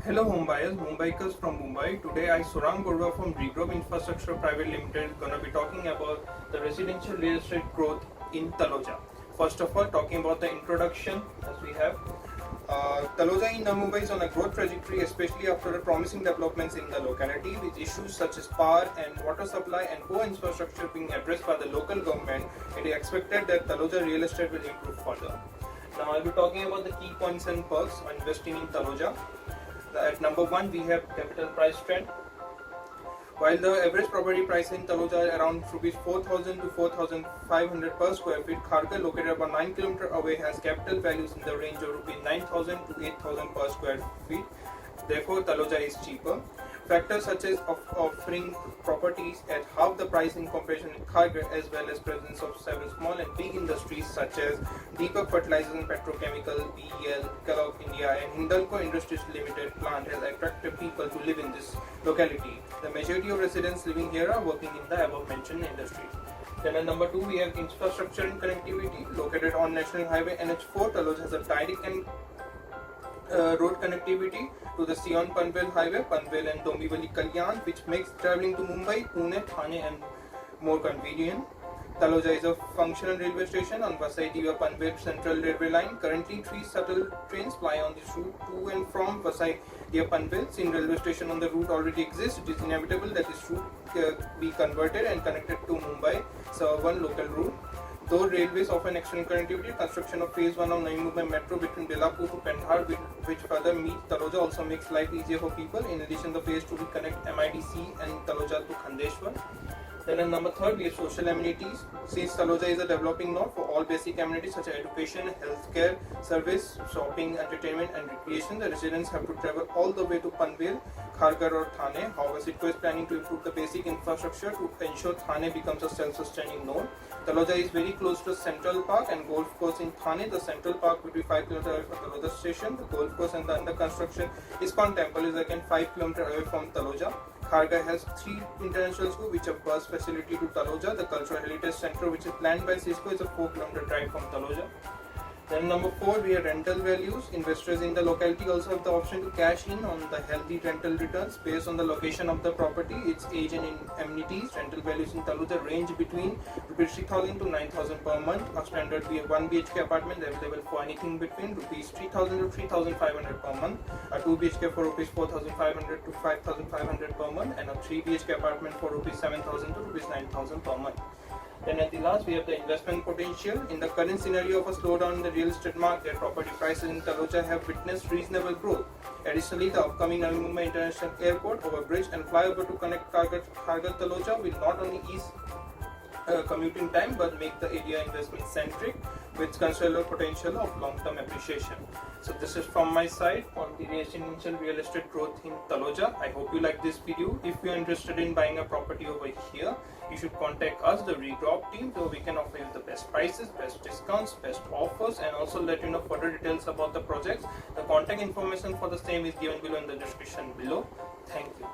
Hello home buyers, Mumbaikars from Mumbai. Today I Surang Gorwa from Regrowth Infrastructure Private Limited gonna be talking about the residential real estate growth in Taloja. First of all, talking about the introduction as we have. Taloja in Navi Mumbai is on a growth trajectory, especially after the promising developments in the locality, with issues such as power and water supply and poor infrastructure being addressed by the local government. It is expected that Taloja real estate will improve further. Now I'll be talking about the key points and perks on investing in Taloja. At number one, we have capital price trend. While the average property price in Taloja is around rupees 4,000 to 4,500 per square feet, Kharghar, located about 9 km away, has capital values in the range of rupees 9,000 to 8,000 per square feet. Therefore, Taloja is cheaper. Factors such as offering properties at half the price in comparison with Kharghar, as well as presence of several small and big industries such as Deepak Fertilizers and Petrochemical, BEL, Kellogg India, and Hindalco Industries Limited plant has attracted people to live in this locality. The majority of residents living here are working in the above mentioned industries. Then at number two, we have infrastructure and connectivity. Located on National Highway NH4, Taloja has a direct and road connectivity to the Sion Panvel Highway, Panvel and Dombivli Kalyan, which makes traveling to Mumbai, Pune, Thane and more convenient. Taloja is a functional railway station on Vasai-Diva Panvel Central Railway Line. Currently, 3 shuttle trains ply on this route to and from Vasai-Diva Panvel. Since railway station on the route already exists, it is inevitable that this route be converted and connected to Mumbai, so one local route. Though railways offer excellent connectivity, construction of phase 1 of Navi Mumbai Metro between Belapur to Pendhar, which further meets Taloja, also makes life easier for people. In addition, the phase 2 will connect MIDC and Taloja to Khandeshwar. Then at number third, we have social amenities. Since Taloja is a developing node for all basic amenities such as education, healthcare, service, shopping, entertainment and recreation, the residents have to travel all the way to Panvel, Kharghar or Thane. However, CIDCO is planning to improve the basic infrastructure to ensure Thane becomes a self-sustaining node. Taloja is very close to Central Park and Golf Course in Thane. The Central Park will be 5 km away from Taloja station. The Golf Course and the under construction ISKCON temple is again 5 km away from Taloja. Kharghar has 3 international schools which have bus facility to Taloja. The Cultural Heritage Center, which is planned by CIDCO, is a 4 km drive from Taloja. Then number 4, we have rental values. Investors in the locality also have the option to cash in on the healthy rental returns based on the location of the property, its age and amenities. Rental values in Taloja range between rupees 3,000 to 9,000 per month. A standard 1 BHK apartment available for anything between rupees 3,000 to 3,500 per month. A 2 BHK for rupees 4,500 to 5,500 per month, and a 3 BHK apartment for rupees 7,000 to rupees 9,000 per month. Then at the last, we have the investment potential. In the current scenario of a slowdown in the real estate market, property prices in Taloja have witnessed reasonable growth. Additionally, the upcoming Navi Mumbai International Airport overbridge and flyover to connect Kharghar Taloja will not only ease commuting time but make the area investment centric with considerable potential of long-term appreciation. So this is from my side on the residential real estate growth in Taloja. I hope you like this video. If you are interested in buying a property over here, you should contact us, the Regrowth team, so we can offer you the best prices, best discounts, best offers, and also let you know further details about the projects. The contact information for the same is given below in the description below. Thank you.